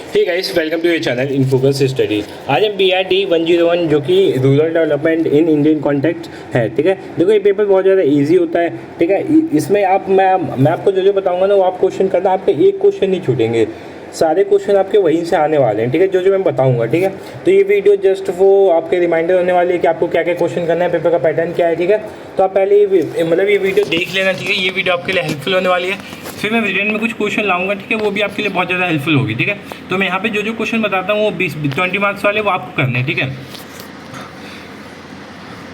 Hey guys, welcome to your channel in focus study. आज हम BRD 101 जो कि rural development in Indian context है, ठीक है। देखो ये पेपर बहुत ज़्यादा इजी होता है, ठीक है। इसमें मैं आपको जो बताऊंगा ना वो आप क्वेश्चन करना, आपके एक क्वेश्चन नहीं छूटेंगे, सारे क्वेश्चन आपके वहीं से आने वाले हैं, ठीक है। जो मैं बताऊंगा, ठीक है। तो ये वीडियो जस्ट वो आपके रिमाइंडर होने वाली है कि आपको क्या क्या क्वेश्चन करना है, पेपर का पैटर्न क्या है, ठीक है। तो आप पहले ये वीडियो देख लेना, ठीक है। ये वीडियो आपके लिए हेल्पफुल होने वाली है। फिर मैं वीडियो में कुछ क्वेश्चन लाऊंगा, ठीक है, वो भी आपके लिए बहुत ज़्यादा हेल्पफुल होगी, ठीक है। तो मैं यहाँ पे जो क्वेश्चन बताता हूँ वो 20 मार्क्स वाले वो आपको करने हैं, ठीक है।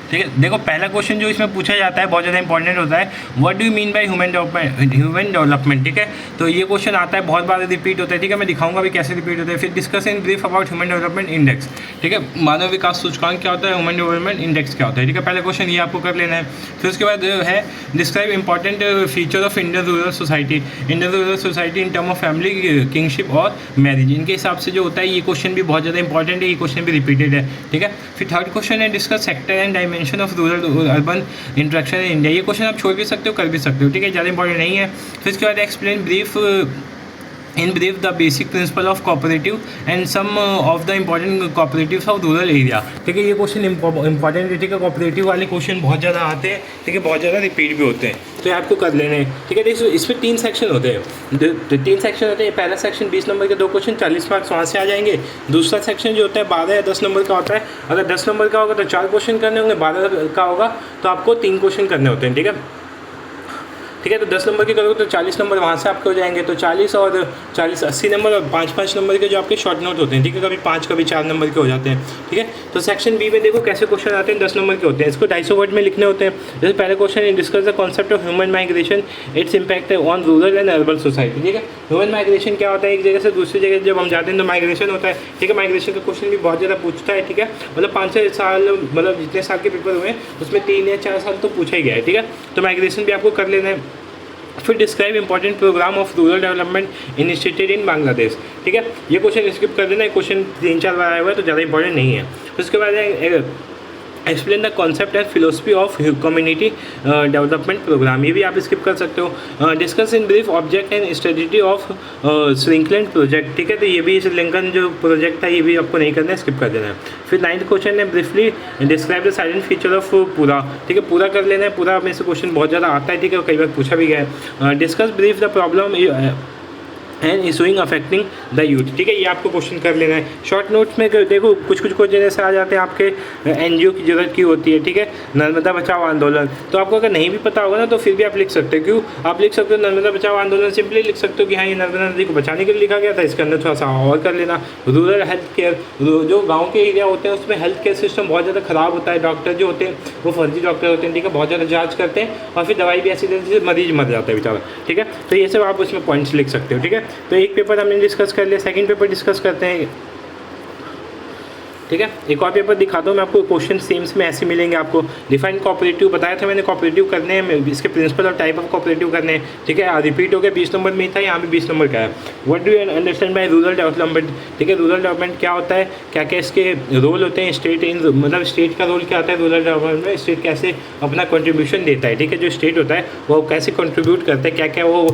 ठीक है, देखो पहला क्वेश्चन जो इसमें पूछा जाता है बहुत ज़्यादा इंपॉर्टेंट होता है, what do you mean by human development, ठीक है। तो ये क्वेश्चन आता है, बहुत बार रिपीट होता है, ठीक है। मैं दिखाऊंगा भी कैसे रिपीट होता है। फिर discuss in brief about human development index, ठीक है। मानव विकास सूचकांक क्या होता है, ह्यूमन डेवलपमेंट इंडेक्स क्या होता है, ठीक है। पहला क्वेश्चन ये आपको कर लेना है। फिर उसके बाद है describe important feature of Indian rural society in term of family, kingship और मैरिज। इनके हिसाब से जो होता है ये क्वेश्चन भी बहुत ज़्यादा इंपॉर्टेंट है, ये क्वेश्चन भी रिपीटेड है, ठीक है। फिर थर्ड क्वेश्चन है discuss sector and dimension of rural urban interaction in India. ये क्वेश्चन आप छोड़ भी सकते हो, कर भी सकते हो, ठीक है, ज़्यादा इंपॉर्टेंट नहीं है। फिर इसके बाद explain in brief the basic principle of cooperative and some of the important cooperatives of rural area, ठीक है। ये क्वेश्चन इंपॉर्टेंट है, ठीक है। कोऑपरेटिव वाले क्वेश्चन बहुत ज़्यादा आते हैं, ठीक है, बहुत ज़्यादा रिपीट भी होते हैं, तो ये आपको कर लेने हैं, ठीक है। देखिए इसमें 3 सेक्शन होते हैं, 3 सेक्शन होते हैं। पहला सेक्शन 20 नंबर के 2 क्वेश्चन, 40 मार्क्स वहाँ से आ जाएंगे। दूसरा सेक्शन जो होता है 12 या 10 नंबर का होता है। अगर 10 नंबर का होगा तो 4 क्वेश्चन करने होंगे, 12 का होगा तो आपको 3 क्वेश्चन करने होते हैं, ठीक है। ठीक है, तो 10 नंबर के करोगे तो 40 नंबर वहाँ से आपके हो जाएंगे, तो 40 और 40 80 नंबर, और 5-5 नंबर के जो आपके शॉर्ट नोट होते हैं, ठीक है। कभी 5 कभी 4 नंबर के हो जाते हैं, ठीक है। तो सेक्शन बी में देखो कैसे क्वेश्चन आते हैं, 10 नंबर के होते हैं। इसको 250 वर्ड में लिखने होते हैं। जैसे पहले क्वेश्चन है discuss the concept of human migration, it's impact on rural and urban society, ठीक है। ह्यूमन माइग्रेशन क्या होता है, एक जगह से दूसरी जगह जब हम जाते हैं तो माइग्रेशन होता है, ठीक है। माइग्रेशन का क्वेश्चन भी बहुत ज़्यादा पूछता है, ठीक है। मतलब 5-6 साल, मतलब जितने साल के पेपर हुए हैं उसमें 3 या 4 साल तो पूछा ही गया है, ठीक है। तो माइग्रेशन भी आपको कर लेना है। फिर describe important programme of rural development initiated in Bangladesh, ठीक है। ये क्वेश्चन स्किप कर देना है, क्वेश्चन 3-4 बार आया हुआ है तो ज़्यादा इंपॉर्टेंट नहीं है। उसके बाद explain the concept and philosophy of community development program, ये भी आप स्किप कर सकते हो। Discuss in brief object and strategy of shrinkland project, ठीक है। तो ये भी श्रीलंकन जो प्रोजेक्ट था ये भी आपको नहीं करना है, स्किप कर देना है। फिर 9th क्वेश्चन है briefly describe the silent feature of पूरा, ठीक है। पूरा कर लेना है, पूरा में से क्वेश्चन बहुत ज़्यादा आता है, ठीक है, कई बार पूछा भी गया है। Discuss brief the problem and issuing affecting the youth, ठीक है। ये आपको क्वेश्चन कर लेना है। शॉर्ट नोट्स में देखो कुछ क्वेश्चन ऐसे आ जाते हैं आपके NGO की जरूरत की होती है, ठीक है। नर्मदा बचाओ आंदोलन, तो आपको अगर नहीं भी पता होगा ना तो फिर भी आप लिख सकते हो। क्यों आप लिख सकते हो नर्मदा बचाओ आंदोलन, सिंपली लिख सकते हो कि हाँ ये नर्मदा नदी को बचाने के लिए लिखा गया था, इसके अंदर थोड़ा सा और कर लेना। रूरल हेल्थ केयर, जो गाँव के एरिया होते हैं उसमें हेल्थ केयर सिस्टम बहुत ज़्यादा ख़राब होता है, डॉक्टर जो होते हैं वो फर्जी डॉक्टर होते हैं, ठीक है, बहुत ज़्यादा जाँच करते हैं और फिर दवाई भी ऐसी देते हैं मरीज मर जाता है बेचारा, ठीक है। तो ये सब आप उसमें पॉइंट्स लिख सकते हो, ठीक है। तो एक पेपर हमने डिस्कस कर लिया, सेकंड पेपर डिस्कस करते हैं, ठीक है। एक और पेपर दिखाता हूँ मैं आपको, क्वेश्चन सेम्स में ऐसे मिलेंगे आपको। डिफाइन कोऑपरेटिव बताया था मैंने, कोऑपरेटिव करने हैं, इसके प्रिंसिपल और टाइप ऑफ कोऑपरेटिव करने हैं, ठीक है। रिपीट हो गया, 20 नंबर में ही था, यहाँ भी 20 नंबर का है। What do you understand by rural development, ठीक है। रूरल डेवलपमेंट क्या होता है, क्या क्या इसके रोल होते हैं, स्टेट इन मतलब स्टेट का रोल क्या होता है रूरल डेवलपमेंट में, स्टेट कैसे अपना कंट्रीब्यूशन देता है, ठीक है। जो स्टेट होता है वो कैसे कंट्रीब्यूट करता है, क्या क्या वो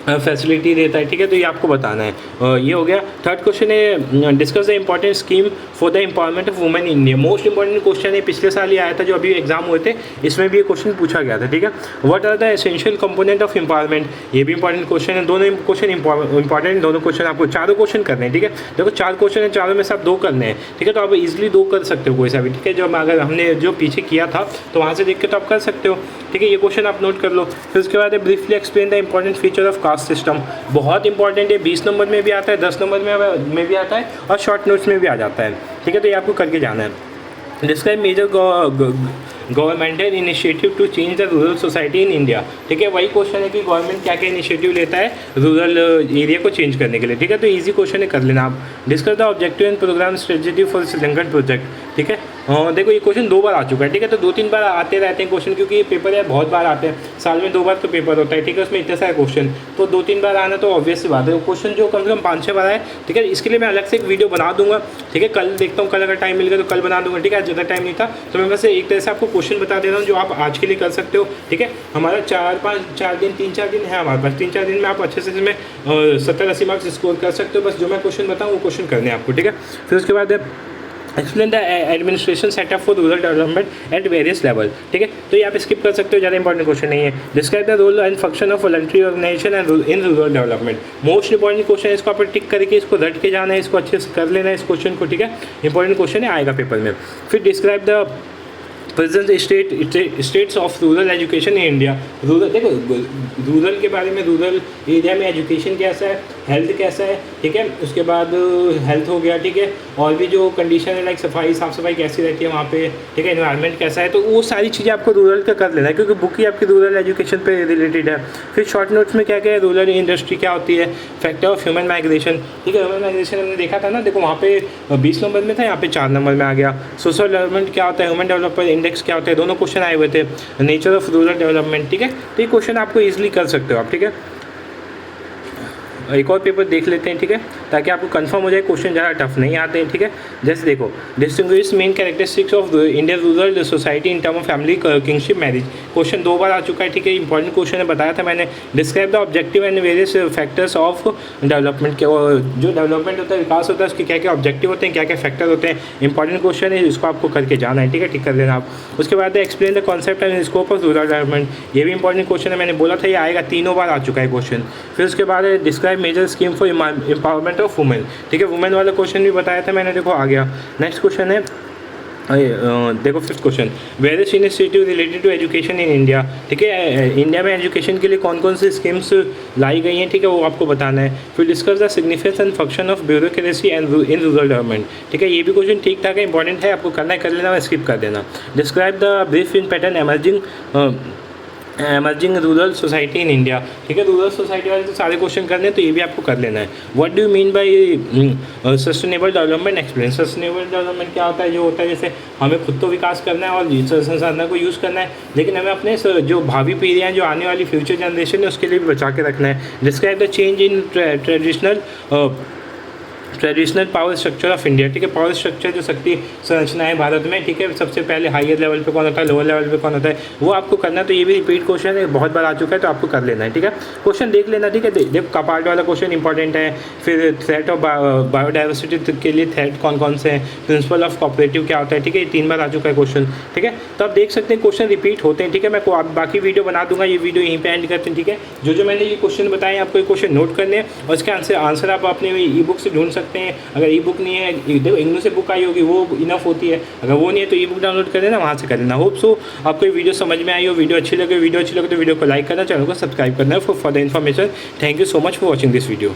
फैसिलिटी देता है, ठीक है। तो ये आपको बताना है। ये हो गया। थर्ड क्वेश्चन है discuss the important scheme for the empowerment of women in India. Most important question है, पिछले साल ही आया था जो अभी एग्जाम हुए थे, इसमें भी ये क्वेश्चन पूछा गया था, ठीक है। What are the essential component of empowerment, ये भी इंपॉर्टेंट क्वेश्चन है। दोनों क्वेश्चन इंपॉर्टेंट, दोनों क्वेश्चन आपको 4 क्वेश्चन करने हैं, ठीक है। देखो 4 क्वेश्चन है, 4 में से आप 2 करने हैं, ठीक है। तो आप इजीली 2 कर सकते हो कोई सा भी, ठीक है। जो अगर हमने जो पीछे किया था तो वहाँ से देख के तो आप कर सकते हो, ठीक है। ये क्वेश्चन आप नोट कर लो। फिर उसके बाद briefly explain the important feature of caste system, बहुत इंपॉर्टेंट है, 20 नंबर में भी आता है, 10 नंबर में भी आता है और शॉर्ट नोट्स में भी आ जाता है, ठीक है। तो ये आपको करके जाना है। Describe major governmental initiative to change the rural society in India, ठीक है। वही क्वेश्चन है कि गवर्नमेंट क्या क्या इनिशिएटिव लेता है रूरल एरिया को चेंज करने के लिए, ठीक है। तो इजी क्वेश्चन है, कर लेना आप। Discuss the objective and programme strategy for Sri Lankan project, ठीक है। देखो ये क्वेश्चन 2 बार आ चुका है, ठीक है। तो 2-3 बार आते रहते हैं क्वेश्चन, क्योंकि ये पेपर यार बहुत बार आते हैं, साल में 2 बार तो पेपर होता है, ठीक है। उसमें इतने सारे क्वेश्चन, तो 2-3 बार आना तो ऑब्वियस सी बात है। क्वेश्चन जो कम से कम 5-6 बार आए, ठीक है, इसके लिए मैं अलग से एक वीडियो बना दूंगा, ठीक है। कल देखता हूँ, कल अगर टाइम मिल गया तो कल बना दूंगा, ठीक है। ज़्यादा टाइम नहीं था तो मैं बस एक तरह से आपको क्वेश्चन बता दे रहा हूँ जो आप आज के लिए कर सकते हो, ठीक है। हमारा 4 दिन 3-4 दिन है हमारे पास, 3-4 दिन में आप अच्छे से इसमें 70-80 मार्क्स स्कोर कर सकते हो। बस जो मैं क्वेश्चन बताऊँ वो क्वेश्चन करने हैं आपको, ठीक है। फिर उसके बाद explain the administration setup for rural development at various level, ठीक है। तो ये आप स्किप कर सकते हो, ज़्यादा इंपॉर्टेंट क्वेश्चन नहीं है। Describe the role and function of voluntary organisation and in rural development. Most important question है, इसको आप टिक करके इसको रट के जाना है, इसको अच्छे से कर लेना है इस क्वेश्चन को, ठीक है। इंपॉर्टेंट क्वेश्चन है, आएगा पेपर में। फिर describe the present states of rural education in India. Rural, देखो रूरल के बारे में, रूरल एरिया में एजुकेशन कैसा है, हेल्थ कैसा है, ठीक है। उसके बाद हेल्थ हो गया, ठीक है। और भी जो कंडीशन है लाइक सफाई, साफ़ सफाई कैसी रहती है वहाँ पे, ठीक है। एनवायरनमेंट कैसा है, तो वो सारी चीज़ें आपको रूरल का कर लेना है, क्योंकि बुक ही आपकी रूरल एजुकेशन पे रिलेटेड है। फिर शॉर्ट नोट्स में क्या क्या है, रूरल इंडस्ट्री क्या होती है, फैक्टर ऑफ ह्यूमन माइग्रेशन, ठीक है। ह्यूमन माइग्रेशन हमने देखा था ना, देखो वहाँ पे 20 नंबर में था, यहाँ पे 4 नंबर में आ गया। सोशल डेवलपमेंट क्या होता है, ह्यूमन डेवलपमेंट इंडेक्स क्या होता है, दोनों क्वेश्चन आए हुए थे। नेचर ऑफ रूरल डेवलपमेंट, ठीक है। तो ये क्वेश्चन आपको ईजिली कर सकते हो आप, ठीक है। एक और पेपर देख लेते हैं, ठीक है, ताकि आपको कंफर्म हो जाए क्वेश्चन ज़्यादा टफ नहीं आते हैं, ठीक है। जैसे देखो, distinguish main characteristics of Indian rural society in term of family kingship marriage. Question 2 बार आ चुका है, ठीक है। इंपॉर्टेंट क्वेश्चन है, बताया था मैंने। Describe the objective and various factors of development के, जो डेवलपमेंट होता है, विकास होता है, उसके क्या क्या ऑब्जेक्टिव होते हैं, क्या क्या फैक्टर होते हैं। इंपॉर्टेंट क्वेश्चन है, इसको आपको करके जाना है, ठीक है, टिक कर देना आप। उसके बाद explain the concept and scope of rural development. ये भी इंपॉर्टेंट क्वेश्चन है, मैंने बोला था ये आएगा, 3 बार आ चुका है क्वेश्चन। फिर उसके बाद describe major scheme for empowerment of women, ठीक है। वुमेन वाला क्वेश्चन भी बताया था मैंने, देखो आ गया। नेक्स्ट क्वेश्चन है, देखो 5th question, various initiative related to education in India, ठीक है। इंडिया में एजुकेशन के लिए कौन कौन सी स्कीम्स लाई गई हैं, ठीक है, वो आपको बताना है। फिर discuss the significance and function of bureaucracy and in rural development, ठीक है। ये भी क्वेश्चन ठीक ठाक है, इंपॉर्टेंट है, आपको करना है, कर लेना, स्किप कर देना। Describe the brief in pattern emerging rural society in India, ठीक है। रूरल सोसाइटी वाले तो सारे क्वेश्चन करने हैं, तो ये भी आपको कर लेना है। What do you mean by sustainable development experience. Sustainable development क्या होता है, जो होता है जैसे हमें खुद तो विकास करना है और संसाधनों को यूज़ करना है, लेकिन हमें अपने जो भावी पीढ़ियाँ, जो आने वाली फ्यूचर जनरेशन है, उसके लिए भी बचा के रखना है। Describe the change in traditional power structure of India, ठीक है। पावर स्ट्रक्चर जो शक्ति संरचना है भारत में, ठीक है, सबसे पहले हाईयर लेवल पे कौन होता है, लोअर लेवल पे कौन होता है, वो आपको करना है। तो ये भी रिपीट क्वेश्चन है, बहुत बार आ चुका है, तो आपको कर लेना है, ठीक है। क्वेश्चन देख लेना, ठीक है। देखो कपार्ट वाला क्वेश्चन इंपॉर्टेंट है। फिर थ्रेट ऑफ बायोडाइवर्सिटी के लिए थ्रेट कौन कौन से हैं, प्रिंसिपल ऑफ कोऑपरेटिव क्या होता है, ठीक है। 3 बार आ चुका है क्वेश्चन, ठीक है। तो आप देख सकते हैं क्वेश्चन रिपीट होते हैं, ठीक है। मैं बाकी वीडियो बना दूंगा, ये वीडियो यहीं पे एंड करते हैं, ठीक है। जो मैंने ये क्वेश्चन बताए आपको ये क्वेश्चन नोट करने हैं, और इसके आंसर आप अपने ई बुक से ढूंढ सकते हैं। अगर ई बुक नहीं है, देखो इंग्लिश से बुक आई होगी, वो इनफ होती है। अगर वो नहीं है तो ई बुक डाउनलोड कर लेना, वहाँ से कर लेना। होप सो आपको ये वीडियो समझ में आई हो, वीडियो अच्छी लगे तो वीडियो को लाइक करना, चैनल को सब्सक्राइब करना for the information. Thank you so much for watching this video.